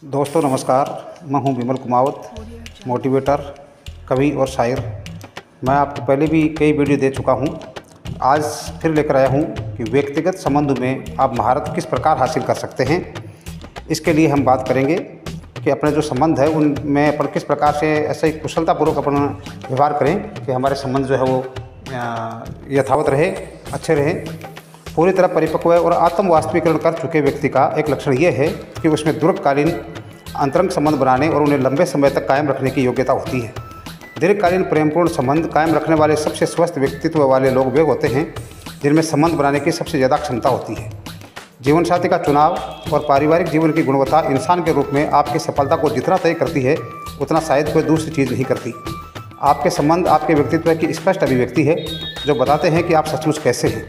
दोस्तों नमस्कार। मैं हूं विमल कुमावत, मोटिवेटर, कवि और शायर। मैं आपको पहले भी कई वीडियो दे चुका हूं। आज फिर लेकर आया हूं कि व्यक्तिगत संबंध में आप महारत किस प्रकार हासिल कर सकते हैं। इसके लिए हम बात करेंगे कि अपने जो संबंध है उनमें अपन किस प्रकार से ऐसे कुशलतापूर्वक अपन व्यवहार करें कि हमारे संबंध जो है वो यथावत रहे, अच्छे रहें। पूरी तरह परिपक्व और आत्म वास्तविकरण कर चुके व्यक्ति का एक लक्षण ये है कि उसमें दीर्घकालीन अंतरंग संबंध बनाने और उन्हें लंबे समय तक कायम रखने की योग्यता होती है। दीर्घकालीन प्रेमपूर्ण संबंध कायम रखने वाले सबसे स्वस्थ व्यक्तित्व वाले लोग वे होते हैं जिनमें संबंध बनाने की सबसे ज़्यादा क्षमता होती है। जीवनसाथी का चुनाव और पारिवारिक जीवन की गुणवत्ता इंसान के रूप में आपकी सफलता को जितना तय करती है उतना शायद कोई दूसरी चीज़ नहीं करती। आपके संबंध आपके व्यक्तित्व की स्पष्ट अभिव्यक्ति है जो बताते हैं कि आप सचमुच कैसे हैं।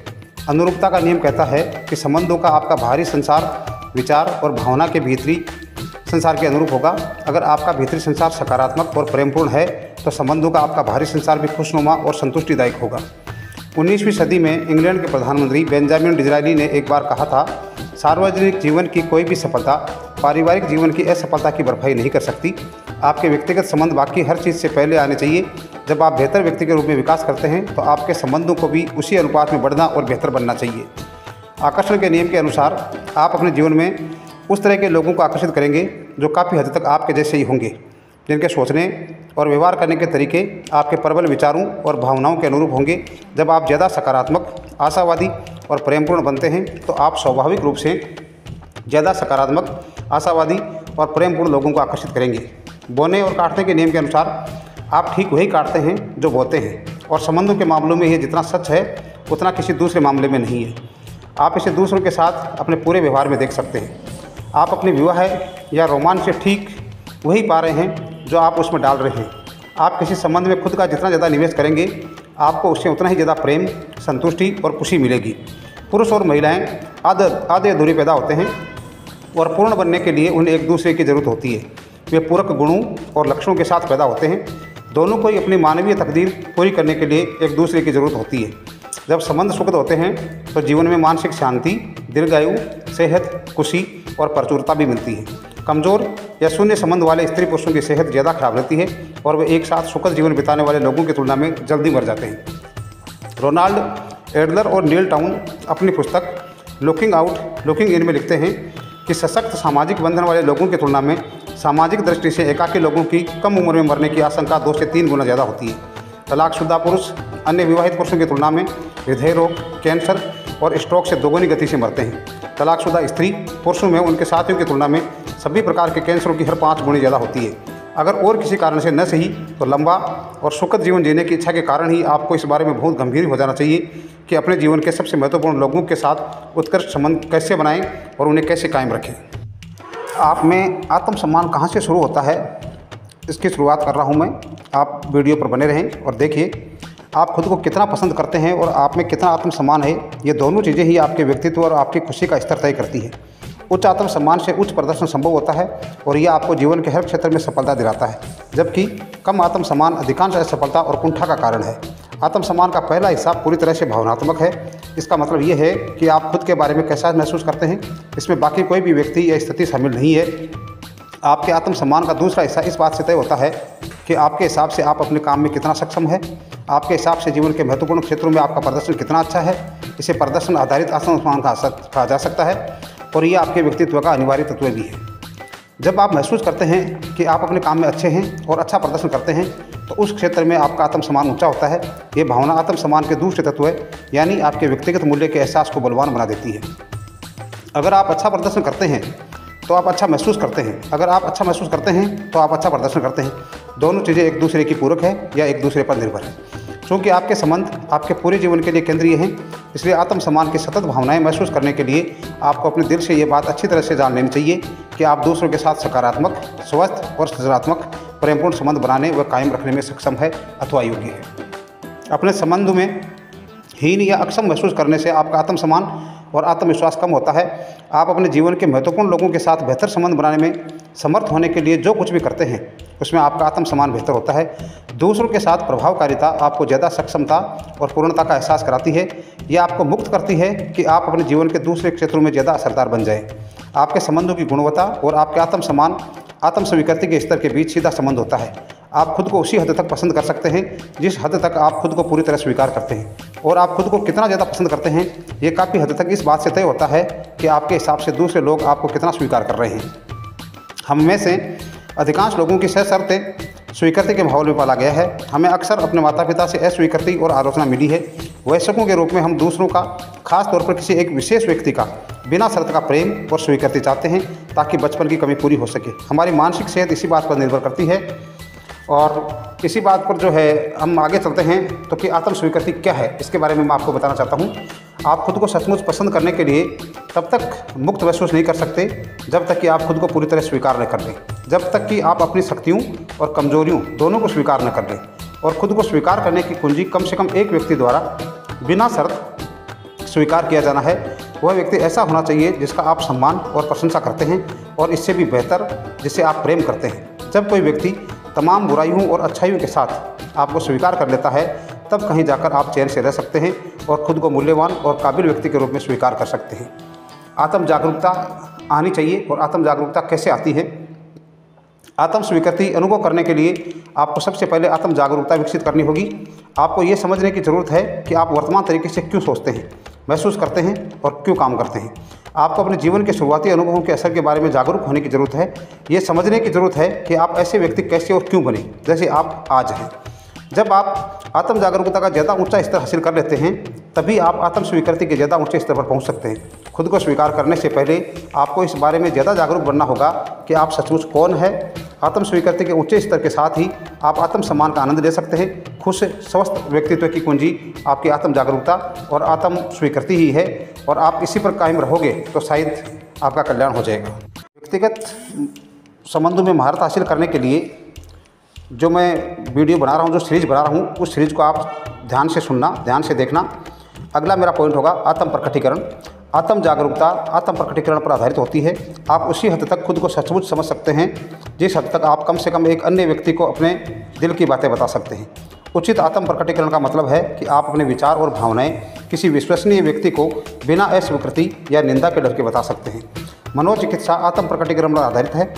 अनुरूपता का नियम कहता है कि संबंधों का आपका बाहरी संसार विचार और भावना के भीतरी संसार के अनुरूप होगा। अगर आपका भीतरी संसार सकारात्मक और प्रेमपूर्ण है तो संबंधों का आपका बाहरी संसार भी खुशनुमा और संतुष्टिदायक होगा। 19वीं सदी में इंग्लैंड के प्रधानमंत्री बेंजामिन डिज़रायली ने एक बार कहा था, सार्वजनिक जीवन की कोई भी सफलता पारिवारिक जीवन की असफलता की भरपाई नहीं कर सकती। आपके व्यक्तिगत संबंध बाकी हर चीज़ से पहले आने चाहिए। जब आप बेहतर व्यक्ति के रूप में विकास करते हैं तो आपके संबंधों को भी उसी अनुपात में बढ़ना और बेहतर बनना चाहिए। आकर्षण के नियम के अनुसार आप अपने जीवन में उस तरह के लोगों को आकर्षित करेंगे जो काफ़ी हद तक आपके जैसे ही होंगे, जिनके सोचने और व्यवहार करने के तरीके आपके प्रबल विचारों और भावनाओं के अनुरूप होंगे। जब आप ज़्यादा सकारात्मक, आशावादी और प्रेमपूर्ण बनते हैं तो आप स्वाभाविक रूप से ज़्यादा सकारात्मक, आशावादी और प्रेमपूर्ण लोगों को आकर्षित करेंगे। बोने और काटने के नियम के अनुसार आप ठीक वही काटते हैं जो बोते हैं, और संबंधों के मामलों में ये जितना सच है उतना किसी दूसरे मामले में नहीं है। आप इसे दूसरों के साथ अपने पूरे व्यवहार में देख सकते हैं। आप अपने विवाह या रोमांच से ठीक वही पा रहे हैं जो आप उसमें डाल रहे हैं। आप किसी संबंध में खुद का जितना ज़्यादा निवेश करेंगे आपको उससे उतना ही ज़्यादा प्रेम, संतुष्टि और खुशी मिलेगी। पुरुष और महिलाएं आधे अधूरे पैदा होते हैं और पूर्ण बनने के लिए उन्हें एक दूसरे की ज़रूरत होती है। वे पूरक गुणों और लक्षणों के साथ पैदा होते हैं। दोनों को ही अपनी मानवीय तकदीर पूरी करने के लिए एक दूसरे की ज़रूरत होती है। जब संबंध सुखद होते हैं तो जीवन में मानसिक शांति, दीर्घायु, सेहत, खुशी और प्रचुरता भी मिलती है। कमज़ोर या शून्य संबंध वाले स्त्री पुरुषों की सेहत ज़्यादा खराब रहती है और वे एक साथ सुखद जीवन बिताने वाले लोगों की तुलना में जल्दी मर जाते हैं। रोनाल्ड एडलर और नील टाउन अपनी पुस्तक लुकिंग इन में लिखते हैं कि सशक्त सामाजिक बंधन वाले लोगों की तुलना में सामाजिक दृष्टि से एकाकी लोगों की कम उम्र में मरने की आशंका 2 से 3 गुना ज़्यादा होती है। तलाकशुदा पुरुष अन्य विवाहित पुरुषों की तुलना में हृदय रोग, कैंसर और स्ट्रोक से दोगुनी गति से मरते हैं। तलाकशुदा स्त्री पुरुषों में उनके साथियों की तुलना में सभी प्रकार के कैंसरों की हर 5 गुनी ज़्यादा होती है। अगर और किसी कारण से न सही तो लंबा और सुखद जीवन जीने की इच्छा के कारण ही आपको इस बारे में बहुत गंभीर हो जाना चाहिए कि अपने जीवन के सबसे महत्वपूर्ण लोगों के साथ उत्कृष्ट संबंध कैसे बनाएं और उन्हें कैसे कायम रखें। आप में आत्मसम्मान कहाँ से शुरू होता है, इसकी शुरुआत कर रहा हूँ मैं। आप वीडियो पर बने रहें और देखिए आप खुद को कितना पसंद करते हैं और आप में कितना आत्मसम्मान है। ये दोनों चीज़ें ही आपके व्यक्तित्व और आपकी खुशी का स्तर तय करती है। उच्च आत्मसम्मान से उच्च प्रदर्शन संभव होता है और यह आपको जीवन के हर क्षेत्र में सफलता दिलाता है, जबकि कम आत्मसम्मान अधिकांश असफलता और कुंठा का कारण है। आत्मसम्मान का पहला हिस्सा पूरी तरह से भावनात्मक है। इसका मतलब ये है कि आप खुद के बारे में कैसा महसूस करते हैं। इसमें बाकी कोई भी व्यक्ति या स्थिति शामिल नहीं है। आपके आत्मसम्मान का दूसरा हिस्सा इस बात से तय होता है कि आपके हिसाब से आप अपने काम में कितना सक्षम है। आपके हिसाब से जीवन के महत्वपूर्ण क्षेत्रों में आपका प्रदर्शन कितना अच्छा है। इसे प्रदर्शन आधारित आत्मसम्मान कहा जा सकता है और यह आपके व्यक्तित्व का अनिवार्य तत्व भी है। जब आप महसूस करते हैं कि आप अपने काम में अच्छे हैं और अच्छा प्रदर्शन करते हैं तो उस क्षेत्र में आपका आत्मसम्मान ऊंचा होता है। ये भावना आत्मसम्मान के दूसरे तत्व है, यानी आपके व्यक्तिगत मूल्य के एहसास को बलवान बना देती है। अगर आप अच्छा प्रदर्शन करते हैं तो आप अच्छा महसूस करते हैं। अगर आप अच्छा महसूस करते हैं तो आप अच्छा प्रदर्शन करते हैं। दोनों चीज़ें एक दूसरे की पूरक है या एक दूसरे पर निर्भर है। क्योंकि आपके संबंध आपके पूरे जीवन के लिए केंद्रीय हैं, इसलिए आत्मसम्मान की सतत भावनाएं महसूस करने के लिए आपको अपने दिल से ये बात अच्छी तरह से जान लेनी चाहिए कि आप दूसरों के साथ सकारात्मक, स्वस्थ और सृजनात्मक प्रेमपूर्ण संबंध बनाने व कायम रखने में सक्षम है अथवा योग्य है। अपने संबंध में हीन या अक्षम महसूस करने से आपका आत्मसम्मान और आत्मविश्वास कम होता है। आप अपने जीवन के महत्वपूर्ण लोगों के साथ बेहतर संबंध बनाने में समर्थ होने के लिए जो कुछ भी करते हैं उसमें आपका आत्मसम्मान बेहतर होता है। दूसरों के साथ प्रभावकारिता आपको ज़्यादा सक्षमता और पूर्णता का एहसास कराती है। यह आपको मुक्त करती है कि आप अपने जीवन के दूसरे क्षेत्रों में ज़्यादा असरदार बन जाएं। आपके संबंधों की गुणवत्ता और आपके आत्मसम्मान, आत्म स्वीकृति के स्तर के बीच सीधा संबंध होता है। आप खुद को उसी हद तक पसंद कर सकते हैं जिस हद तक आप खुद को पूरी तरह स्वीकार करते हैं, और आप खुद को कितना ज़्यादा पसंद करते हैं ये काफ़ी हद तक इस बात से तय होता है कि आपके हिसाब से दूसरे लोग आपको कितना स्वीकार कर रहे हैं। हम में से अधिकांश लोगों की सशर्त स्वीकृति के माहौल में पाला गया है। हमें अक्सर अपने माता पिता से अस्वीकृति और आलोचना मिली है। वयस्कों के रूप में हम दूसरों का, खास तौर पर किसी एक विशेष व्यक्ति का बिना शर्त का प्रेम और स्वीकृति चाहते हैं ताकि बचपन की कमी पूरी हो सके। हमारी मानसिक सेहत इसी बात पर निर्भर करती है, और इसी बात पर जो है हम आगे चलते हैं। तो कि आत्म स्वीकृति क्या है, इसके बारे में मैं आपको बताना चाहता हूँ। आप खुद को सचमुच पसंद करने के लिए तब तक मुक्त महसूस नहीं कर सकते जब तक कि आप खुद को पूरी तरह स्वीकार न कर लें, जब तक कि आप अपनी शक्तियों और कमजोरियों दोनों को स्वीकार न कर लें। और खुद को स्वीकार करने की कुंजी कम से कम एक व्यक्ति द्वारा बिना शर्त स्वीकार किया जाना है। वह व्यक्ति ऐसा होना चाहिए जिसका आप सम्मान और प्रशंसा करते हैं, और इससे भी बेहतर जिसे आप प्रेम करते हैं। जब कोई व्यक्ति तमाम बुराइयों और अच्छाइयों के साथ आपको स्वीकार कर लेता है, तब कहीं जाकर आप चैन से रह सकते हैं और खुद को मूल्यवान और काबिल व्यक्ति के रूप में स्वीकार कर सकते हैं। आत्म जागरूकता आनी चाहिए। और आत्म जागरूकता कैसे आती है? आत्म स्वीकृति अनुभव करने के लिए आपको सबसे पहले आत्म जागरूकता विकसित करनी होगी। आपको ये समझने की ज़रूरत है कि आप वर्तमान तरीके से क्यों सोचते हैं, महसूस करते हैं और क्यों काम करते हैं। आपको अपने जीवन के शुरुआती अनुभवों के असर के बारे में जागरूक होने की ज़रूरत है। ये समझने की ज़रूरत है कि आप ऐसे व्यक्ति कैसे और क्यों बने जैसे आप आज हैं। जब आप आत्म जागरूकता का ज़्यादा ऊंचा स्तर हासिल कर लेते हैं, तभी आप आत्म स्वीकृति के ज़्यादा ऊंचे स्तर पर पहुंच सकते हैं। खुद को स्वीकार करने से पहले आपको इस बारे में ज़्यादा जागरूक बनना होगा कि आप सचमुच कौन है। आत्म स्वीकृति के ऊंचे स्तर के साथ ही आप आत्म सम्मान का आनंद ले सकते हैं। खुश स्वस्थ व्यक्तित्व की कुंजी आपकी आत्म जागरूकता और आत्म स्वीकृति ही है, और आप इसी पर कायम रहोगे तो शायद आपका कल्याण हो जाएगा। व्यक्तिगत संबंधों में महारत हासिल करने के लिए जो मैं वीडियो बना रहा हूँ, जो सीरीज़ बना रहा हूँ, उस सीरीज़ को आप ध्यान से सुनना, ध्यान से देखना। अगला मेरा पॉइंट होगा आत्म प्रकटीकरण। आत्म जागरूकता आत्म प्रकटीकरण पर आधारित होती है। आप उसी हद तक खुद को सचमुच समझ सकते हैं जिस हद तक आप कम से कम एक अन्य व्यक्ति को अपने दिल की बातें बता सकते हैं। उचित आत्म प्रकटीकरण का मतलब है कि आप अपने विचार और भावनाएं किसी विश्वसनीय व्यक्ति को बिना अस्वीकृति या निंदा के डर के बता सकते हैं। मनोचिकित्सा आत्म प्रकटीकरण पर आधारित है।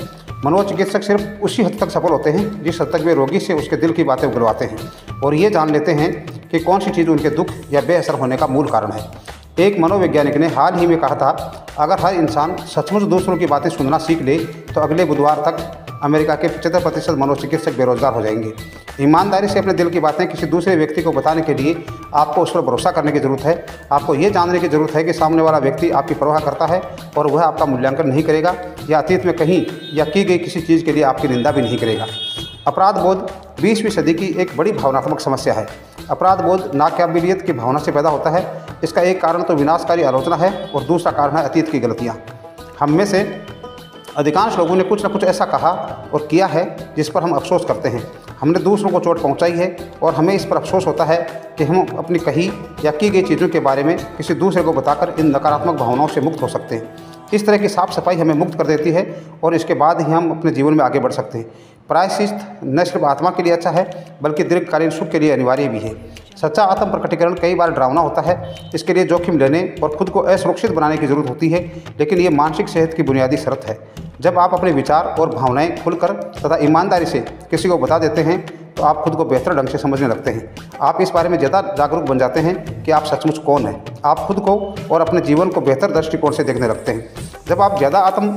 मनोचिकित्सक सिर्फ उसी हद तक सफल होते हैं जिस हद तक वे रोगी से उसके दिल की बातें उगलवाते हैं और ये जान लेते हैं कि कौन सी चीज़ उनके दुख या बेअसर होने का मूल कारण है। एक मनोवैज्ञानिक ने हाल ही में कहा था, अगर हर इंसान सचमुच दूसरों की बातें सुनना सीख ले तो अगले बुधवार तक अमेरिका के 75% मनोचिकित्सक बेरोजगार हो जाएंगे। ईमानदारी से अपने दिल की बातें किसी दूसरे व्यक्ति को बताने के लिए आपको उस पर भरोसा करने की ज़रूरत है। आपको ये जानने की ज़रूरत है कि सामने वाला व्यक्ति आपकी परवाह करता है और वह आपका मूल्यांकन नहीं करेगा या अतीत में कहीं या की गई किसी चीज़ के लिए आपकी निंदा भी नहीं करेगा। अपराध बोध 20वीं सदी की एक बड़ी भावनात्मक समस्या है। अपराध बोध नाकाबिलियत की भावना से पैदा होता है। इसका एक कारण तो विनाशकारी आलोचना है और दूसरा कारण है अतीत की गलतियाँ। हम में से अधिकांश लोगों ने कुछ न कुछ ऐसा कहा और किया है जिस पर हम अफसोस करते हैं। हमने दूसरों को चोट पहुंचाई है और हमें इस पर अफसोस होता है कि हम अपनी कही या की गई चीज़ों के बारे में किसी दूसरे को बताकर इन नकारात्मक भावनाओं से मुक्त हो सकते हैं। इस तरह की साफ सफाई हमें मुक्त कर देती है और इसके बाद ही हम अपने जीवन में आगे बढ़ सकते हैं। प्रायश्चित न सिर्फ आत्मा के लिए अच्छा है बल्कि दीर्घकालीन सुख के लिए अनिवार्य भी है। सच्चा आत्म प्रकटीकरण कई बार डरावना होता है। इसके लिए जोखिम लेने और खुद को असुरक्षित बनाने की ज़रूरत होती है, लेकिन ये मानसिक सेहत की बुनियादी शर्त है। जब आप अपने विचार और भावनाएं खुलकर तथा ईमानदारी से किसी को बता देते हैं तो आप खुद को बेहतर ढंग से समझने लगते हैं। आप इस बारे में ज़्यादा जागरूक बन जाते हैं कि आप सचमुच कौन हैं। आप खुद को और अपने जीवन को बेहतर दृष्टिकोण से देखने लगते हैं। जब आप ज़्यादा आत्म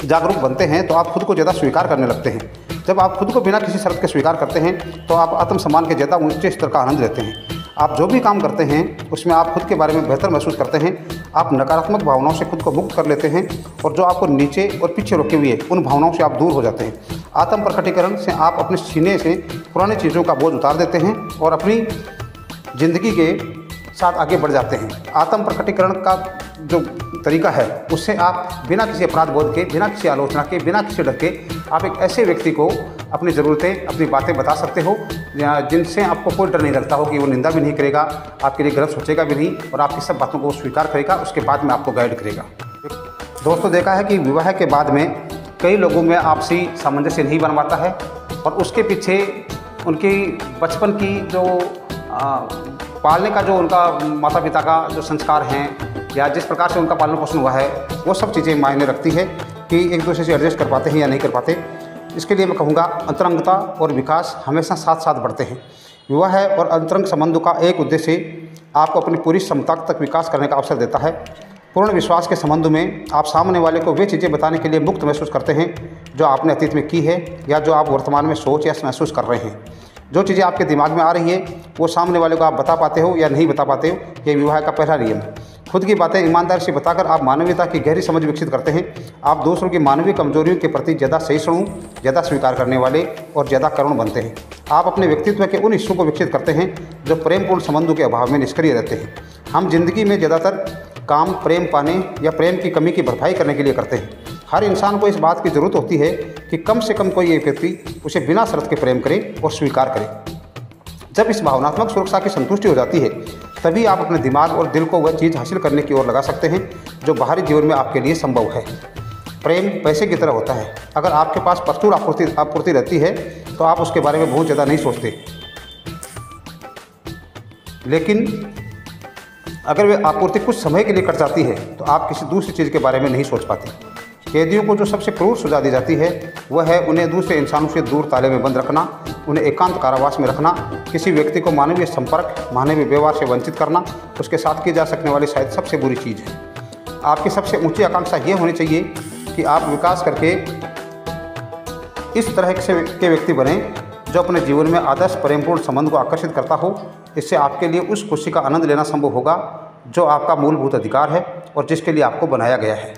जागरूक बनते हैं तो आप खुद को ज़्यादा स्वीकार करने लगते हैं। जब आप खुद को बिना किसी शर्त के स्वीकार करते हैं तो आप आत्मसम्मान के ज़्यादा ऊंचे स्तर का आनंद लेते हैं। आप जो भी काम करते हैं उसमें आप खुद के बारे में बेहतर महसूस करते हैं। आप नकारात्मक भावनाओं से खुद को मुक्त कर लेते हैं और जो आपको नीचे और पीछे रोके हुए उन भावनाओं से आप दूर हो जाते हैं। आत्म प्रकटीकरण से आप अपने सीने से पुरानी चीज़ों का बोझ उतार देते हैं और अपनी ज़िंदगी के साथ आगे बढ़ जाते हैं। आत्म प्रकटीकरण का जो तरीका है उससे आप बिना किसी अपराध बोध के, बिना किसी आलोचना के, बिना किसी डर के आप एक ऐसे व्यक्ति को अपनी ज़रूरतें, अपनी बातें बता सकते हो जिनसे आपको कोई डर नहीं लगता हो कि वो निंदा भी नहीं करेगा, आपके लिए गलत सोचेगा भी नहीं और आपकी सब बातों को स्वीकार करेगा, उसके बाद में आपको गाइड करेगा। दोस्तों, देखा है कि विवाह के बाद में कई लोगों में आपसी सामंजस्य नहीं बन पाता है और उसके पीछे उनकी बचपन की जो पालने का जो उनका माता पिता का जो संस्कार हैं या जिस प्रकार से उनका पालन पोषण हुआ है वो सब चीज़ें मायने रखती है कि एक दूसरे से एडजस्ट कर पाते हैं या नहीं कर पाते। इसके लिए मैं कहूँगा अंतरंगता और विकास हमेशा साथ साथ बढ़ते हैं। विवाह और अंतरंग संबंधों का एक उद्देश्य आपको अपनी पूरी क्षमता तक विकास करने का अवसर देता है। पूर्ण विश्वास के संबंध में आप सामने वाले को वे चीज़ें बताने के लिए मुक्त महसूस करते हैं जो आपने अतीत में की है या जो आप वर्तमान में सोच या महसूस कर रहे हैं। जो चीज़ें आपके दिमाग में आ रही है वो सामने वाले को आप बता पाते हो या नहीं बता पाते हो, ये विवाह का पहला नियम है। खुद की बातें ईमानदारी से बताकर आप मानवीयता की गहरी समझ विकसित करते हैं। आप दूसरों की मानवीय कमजोरियों के प्रति ज़्यादा सहिष्णु, ज़्यादा स्वीकार करने वाले और ज़्यादा करुण बनते हैं। आप अपने व्यक्तित्व के उन हिस्सों को विकसित करते हैं जो प्रेमपूर्ण संबंधों के अभाव में निष्क्रिय रहते हैं। हम जिंदगी में ज़्यादातर काम प्रेम पाने या प्रेम की कमी की भरपाई करने के लिए करते हैं। हर इंसान को इस बात की ज़रूरत होती है कि कम से कम कोई एक व्यक्ति उसे बिना शर्त के प्रेम करे और स्वीकार करे। जब इस भावनात्मक सुरक्षा की संतुष्टि हो जाती है तभी आप अपने दिमाग और दिल को वह चीज़ हासिल करने की ओर लगा सकते हैं जो बाहरी जीवन में आपके लिए संभव है। प्रेम पैसे की तरह होता है। अगर आपके पास प्रचुर आपूर्ति रहती है तो आप उसके बारे में बहुत ज़्यादा नहीं सोचते, लेकिन अगर वे आपूर्ति कुछ समय के लिए कट जाती है तो आप किसी दूसरी चीज़ के बारे में नहीं सोच पाते। कैदियों को जो सबसे क्रूर सजा दी जाती है वह है उन्हें दूसरे इंसानों से दूर ताले में बंद रखना, उन्हें एकांत कारावास में रखना, किसी व्यक्ति को मानवीय संपर्क, मानवीय व्यवहार से वंचित करना उसके साथ की जा सकने वाली शायद सबसे बुरी चीज़ है। आपकी सबसे ऊंची आकांक्षा ये होनी चाहिए कि आप विकास करके इस तरह के व्यक्ति बने जो अपने जीवन में आदर्श प्रेमपूर्ण संबंध को आकर्षित करता हो। इससे आपके लिए उस खुशी का आनंद लेना संभव होगा जो आपका मूलभूत अधिकार है और जिसके लिए आपको बनाया गया है।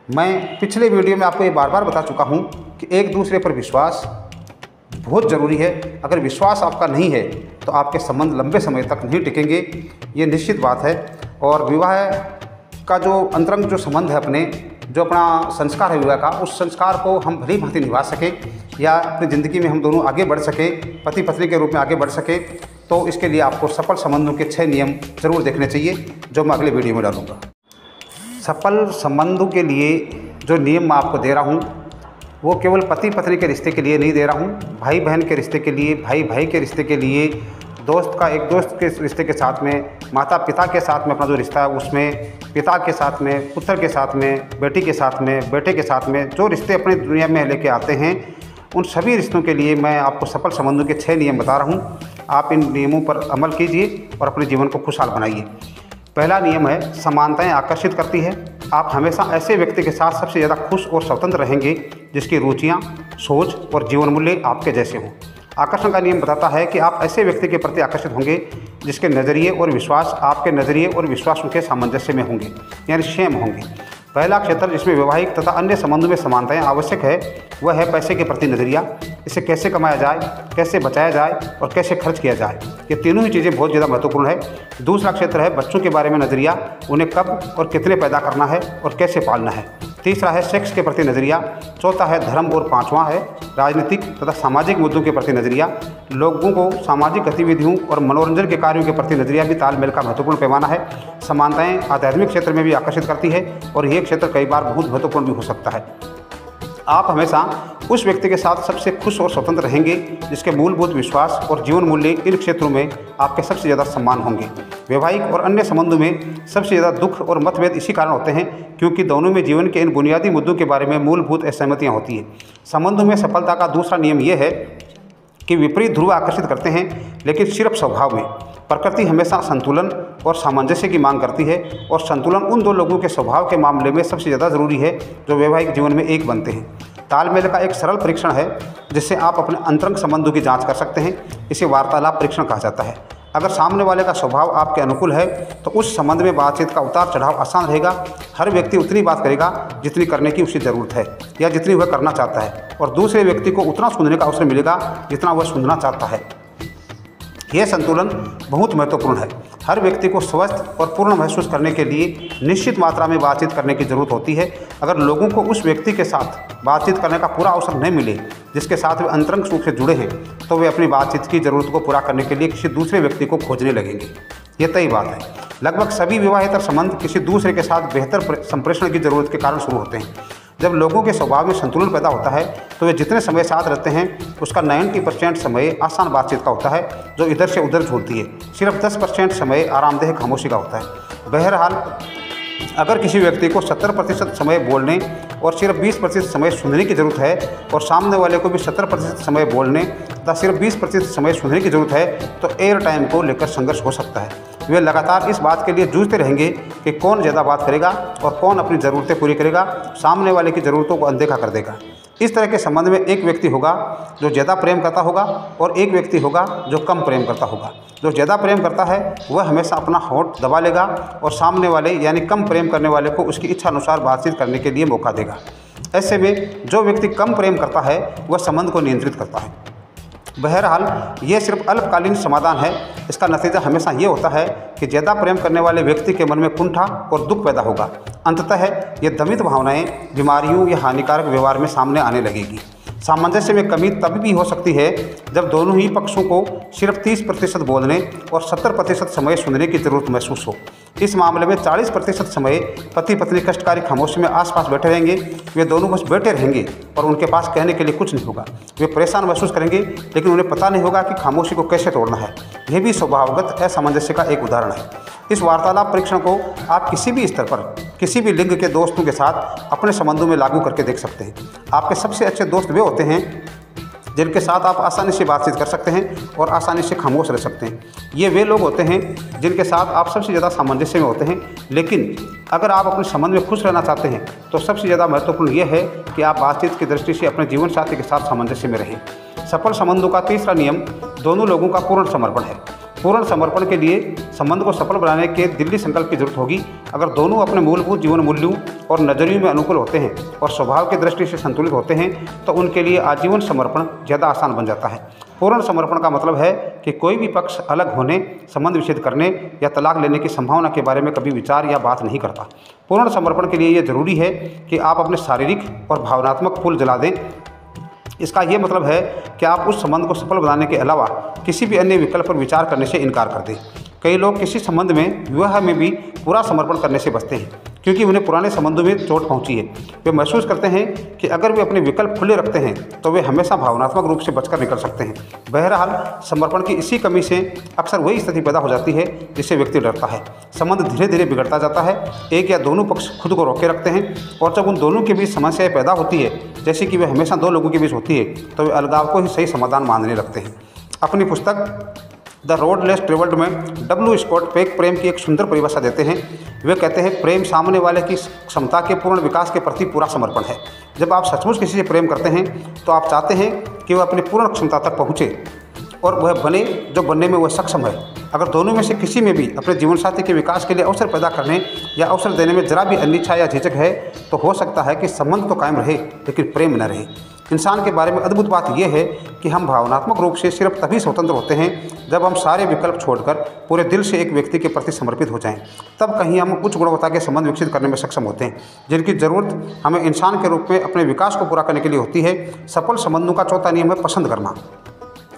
मैं पिछले वीडियो में आपको ये बार बार बता चुका हूँ कि एक दूसरे पर विश्वास बहुत ज़रूरी है। अगर विश्वास आपका नहीं है तो आपके संबंध लंबे समय तक नहीं टिकेंगे, ये निश्चित बात है। और विवाह का जो अंतरंग जो संबंध है अपने जो अपना संस्कार है विवाह का, उस संस्कार को हम भली भांति निभा सकें या अपनी ज़िंदगी में हम दोनों आगे बढ़ सकें, पति पत्नी के रूप में आगे बढ़ सकें, तो इसके लिए आपको सफल संबंधों के 6 नियम ज़रूर देखने चाहिए जो मैं अगले वीडियो में डालूँगा। सफल संबंधों के लिए जो नियम मैं आपको दे रहा हूँ वो केवल पति पत्नी के रिश्ते के लिए नहीं दे रहा हूँ, भाई बहन के रिश्ते के लिए, भाई भाई के रिश्ते के लिए, एक दोस्त के रिश्ते के साथ में, माता पिता के साथ में अपना जो रिश्ता है उसमें, पिता के साथ में, पुत्र के साथ में, बेटी के साथ में, बेटे के साथ में, जो रिश्ते अपनी दुनिया में लेके आते हैं उन सभी रिश्तों के लिए मैं आपको सफल संबंधों के 6 नियम बता रहा हूँ। आप इन नियमों पर अमल कीजिए और अपने जीवन को खुशहाल बनाइए। पहला नियम है समानताएं आकर्षित करती है। आप हमेशा ऐसे व्यक्ति के साथ सबसे ज़्यादा खुश और स्वतंत्र रहेंगे जिसकी रुचियाँ, सोच और जीवन मूल्य आपके जैसे हों। आकर्षण का नियम बताता है कि आप ऐसे व्यक्ति के प्रति आकर्षित होंगे जिसके नज़रिए और विश्वास आपके नज़रिए और विश्वास के सामंजस्य में होंगे, यानी सेम होंगे। पहला क्षेत्र जिसमें वैवाहिक तथा अन्य संबंधों में समानताएं आवश्यक है वह है पैसे के प्रति नज़रिया। इसे कैसे कमाया जाए, कैसे बचाया जाए और कैसे खर्च किया जाए, ये तीनों ही चीज़ें बहुत ज़्यादा महत्वपूर्ण है। दूसरा क्षेत्र है बच्चों के बारे में नज़रिया, उन्हें कब और कितने पैदा करना है और कैसे पालना है। तीसरा है सेक्स के प्रति नज़रिया। चौथा है धर्म और पांचवा है राजनीतिक तथा सामाजिक मुद्दों के प्रति नज़रिया। लोगों को सामाजिक गतिविधियों और मनोरंजन के कार्यों के प्रति नज़रिया भी तालमेल का महत्वपूर्ण पैमाना है। समानताएं आध्यात्मिक क्षेत्र में भी आकर्षित करती है और यह क्षेत्र कई बार बहुत महत्वपूर्ण भी हो सकता है। आप हमेशा उस व्यक्ति के साथ सबसे खुश और स्वतंत्र रहेंगे जिसके मूलभूत विश्वास और जीवन मूल्य इन क्षेत्रों में आपके सबसे ज़्यादा सम्मान होंगे। वैवाहिक और अन्य संबंधों में सबसे ज़्यादा दुख और मतभेद इसी कारण होते हैं क्योंकि दोनों में जीवन के इन बुनियादी मुद्दों के बारे में मूलभूत असहमतियाँ होती हैं। संबंधों में सफलता का दूसरा नियम यह है कि विपरीत ध्रुव आकर्षित करते हैं लेकिन सिर्फ स्वभाव में। प्रकृति हमेशा संतुलन और सामंजस्य की मांग करती है और संतुलन उन दो लोगों के स्वभाव के मामले में सबसे ज़्यादा ज़रूरी है जो वैवाहिक जीवन में एक बनते हैं। तालमेल का एक सरल परीक्षण है जिससे आप अपने अंतरंग संबंधों की जांच कर सकते हैं। इसे वार्तालाप परीक्षण कहा जाता है। अगर सामने वाले का स्वभाव आपके अनुकूल है तो उस संबंध में बातचीत का उतार चढ़ाव आसान रहेगा। हर व्यक्ति उतनी बात करेगा जितनी करने की उसे ज़रूरत है या जितनी वह करना चाहता है और दूसरे व्यक्ति को उतना सुनने का अवसर मिलेगा जितना वह सुनना चाहता है। यह संतुलन बहुत महत्वपूर्ण है। हर व्यक्ति को स्वस्थ और पूर्ण महसूस करने के लिए निश्चित मात्रा में बातचीत करने की ज़रूरत होती है। अगर लोगों को उस व्यक्ति के साथ बातचीत करने का पूरा अवसर नहीं मिले जिसके साथ वे अंतरंग रूप से जुड़े हैं तो वे अपनी बातचीत की ज़रूरत को पूरा करने के लिए किसी दूसरे व्यक्ति को खोजने लगेंगे। यह तय बात है। लगभग सभी विवाहेतर संबंध किसी दूसरे के साथ बेहतर संप्रेषण की ज़रूरत के कारण शुरू होते हैं। जब लोगों के स्वभाव में संतुलन पैदा होता है तो वे जितने समय साथ रहते हैं उसका 90% समय आसान बातचीत का होता है जो इधर से उधर झूलती है। सिर्फ 10% समय आरामदेह खामोशी का होता है। बहरहाल अगर किसी व्यक्ति को 70% समय बोलने और सिर्फ 20% समय सुनने की ज़रूरत है और सामने वाले को भी 70% समय बोलने तथा सिर्फ 20% समय सुनने की ज़रूरत है, तो एयर टाइम को लेकर संघर्ष हो सकता है। वे लगातार इस बात के लिए जूझते रहेंगे कि कौन ज़्यादा बात करेगा और कौन अपनी ज़रूरतें पूरी करेगा, सामने वाले की ज़रूरतों को अनदेखा कर देगा। इस तरह के संबंध में एक व्यक्ति होगा जो ज़्यादा प्रेम करता होगा और एक व्यक्ति होगा जो कम प्रेम करता होगा। जो ज़्यादा प्रेम करता है वह हमेशा अपना होंठ दबा लेगा और सामने वाले यानी कम प्रेम करने वाले को उसकी इच्छा अनुसार बातचीत करने के लिए मौका देगा। ऐसे में जो व्यक्ति कम प्रेम करता है वह संबंध को नियंत्रित करता है। बहरहाल ये सिर्फ अल्पकालीन समाधान है। इसका नतीजा हमेशा ये होता है कि ज़्यादा प्रेम करने वाले व्यक्ति के मन में कुंठा और दुख पैदा होगा। अंततः ये दमित भावनाएं बीमारियों या हानिकारक व्यवहार में सामने आने लगेगी। सामंजस्य में कमी तभी भी हो सकती है जब दोनों ही पक्षों को सिर्फ 30% बोलने और 70% समय सुनने की ज़रूरत महसूस हो। इस मामले में 40% समय पति पत्नी कष्टकारी खामोशी में आसपास बैठे रहेंगे। वे दोनों बस बैठे रहेंगे और उनके पास कहने के लिए कुछ नहीं होगा। वे परेशान महसूस करेंगे लेकिन उन्हें पता नहीं होगा कि खामोशी को कैसे तोड़ना है। यह भी स्वभावगत असामंजस्य का एक उदाहरण है। इस वार्तालाप परीक्षण को आप किसी भी स्तर पर किसी भी लिंग के दोस्तों के साथ अपने संबंधों में लागू करके देख सकते हैं। आपके सबसे अच्छे दोस्त वे होते हैं जिनके साथ आप आसानी से बातचीत कर सकते हैं और आसानी से खामोश रह सकते हैं। ये वे लोग होते हैं जिनके साथ आप सबसे ज़्यादा सामंजस्य में होते हैं। लेकिन अगर आप अपने संबंध में खुश रहना चाहते हैं तो सबसे ज़्यादा महत्वपूर्ण यह है कि आप बातचीत की दृष्टि से अपने जीवन साथी के साथ सामंजस्य में रहें। सफल संबंधों का तीसरा नियम दोनों लोगों का पूर्ण समर्पण है। पूर्ण समर्पण के लिए संबंध को सफल बनाने के दिव्य संकल्प की जरूरत होगी। अगर दोनों अपने मूलभूत जीवन मूल्यों और नजरियों में अनुकूल होते हैं और स्वभाव की दृष्टि से संतुलित होते हैं तो उनके लिए आजीवन समर्पण ज़्यादा आसान बन जाता है। पूर्ण समर्पण का मतलब है कि कोई भी पक्ष अलग होने, संबंध विच्छेद करने या तलाक लेने की संभावना के बारे में कभी विचार या बात नहीं करता। पूर्ण समर्पण के लिए यह जरूरी है कि आप अपने शारीरिक और भावनात्मक फूल जला दें। इसका ये मतलब है कि आप उस संबंध को सफल बनाने के अलावा किसी भी अन्य विकल्प पर विचार करने से इनकार कर दें। कई लोग किसी संबंध में विवाह में भी पूरा समर्पण करने से बचते हैं क्योंकि उन्हें पुराने संबंधों में चोट पहुंची है। वे महसूस करते हैं कि अगर वे अपने विकल्प खुले रखते हैं तो वे हमेशा भावनात्मक रूप से बचकर निकल सकते हैं। बहरहाल समर्पण की इसी कमी से अक्सर वही स्थिति पैदा हो जाती है जिससे व्यक्ति डरता है। संबंध धीरे धीरे बिगड़ता जाता है। एक या दोनों पक्ष खुद को रोके रखते हैं और जब उन दोनों के बीच समस्याएं पैदा होती है, जैसे कि वे हमेशा दो लोगों के बीच होती है, तो वे अलगाव को ही सही समाधान मानने लगते हैं। अपनी पुस्तक द रोड लेस ट्रेवल्ड में डब्ल्यू स्कॉट पेक प्रेम की एक सुंदर परिभाषा देते हैं। वे कहते हैं, प्रेम सामने वाले की क्षमता के पूर्ण विकास के प्रति पूरा समर्पण है। जब आप सचमुच किसी से प्रेम करते हैं तो आप चाहते हैं कि वह अपनी पूर्ण क्षमता तक पहुँचे और वह बने जो बनने में वह सक्षम है। अगर दोनों में से किसी में भी अपने जीवनसाथी के विकास के लिए अवसर पैदा करने या अवसर देने में जरा भी अनिच्छा या झिझक है तो हो सकता है कि संबंध तो कायम रहे लेकिन प्रेम न रहे। इंसान के बारे में अद्भुत बात यह है कि हम भावनात्मक रूप से सिर्फ तभी स्वतंत्र होते हैं जब हम सारे विकल्प छोड़कर पूरे दिल से एक व्यक्ति के प्रति समर्पित हो जाएं। तब कहीं हम उच्च गुणवत्ता के संबंध विकसित करने में सक्षम होते हैं जिनकी ज़रूरत हमें इंसान के रूप में अपने विकास को पूरा करने के लिए होती है। सफल संबंधों का चौथा नियम है पसंद करना।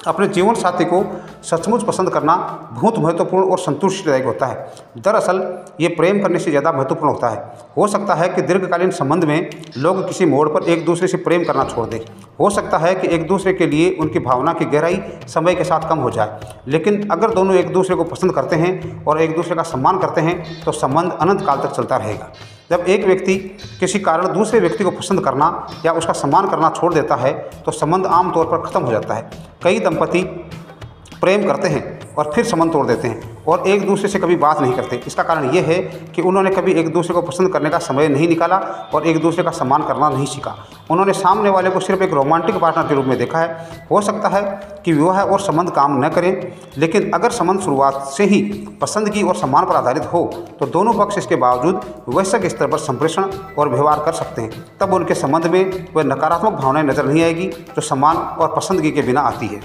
अपने जीवन साथी को सचमुच पसंद करना बहुत महत्वपूर्ण और संतुष्टिदायक होता है। दरअसल ये प्रेम करने से ज़्यादा महत्वपूर्ण होता है। हो सकता है कि दीर्घकालीन संबंध में लोग किसी मोड़ पर एक दूसरे से प्रेम करना छोड़ दें। हो सकता है कि एक दूसरे के लिए उनकी भावना की गहराई समय के साथ कम हो जाए, लेकिन अगर दोनों एक दूसरे को पसंद करते हैं और एक दूसरे का सम्मान करते हैं तो संबंध अनंत काल तक चलता रहेगा। जब एक व्यक्ति किसी कारण दूसरे व्यक्ति को पसंद करना या उसका सम्मान करना छोड़ देता है तो संबंध आमतौर पर ख़त्म हो जाता है। कई दंपति प्रेम करते हैं और फिर संबंध तोड़ देते हैं और एक दूसरे से कभी बात नहीं करते। इसका कारण ये है कि उन्होंने कभी एक दूसरे को पसंद करने का समय नहीं निकाला और एक दूसरे का सम्मान करना नहीं सीखा। उन्होंने सामने वाले को सिर्फ एक रोमांटिक पार्टनर के रूप में देखा है। हो सकता है कि विवाह और संबंध काम न करें, लेकिन अगर संबंध शुरुआत से ही पसंदगी और सम्मान पर आधारित हो तो दोनों पक्ष इसके बावजूद वैश्विक स्तर पर संप्रेषण और व्यवहार कर सकते हैं। तब उनके संबंध में वह नकारात्मक भावनाएं नजर नहीं आएगी जो सम्मान और पसंदगी के बिना आती है।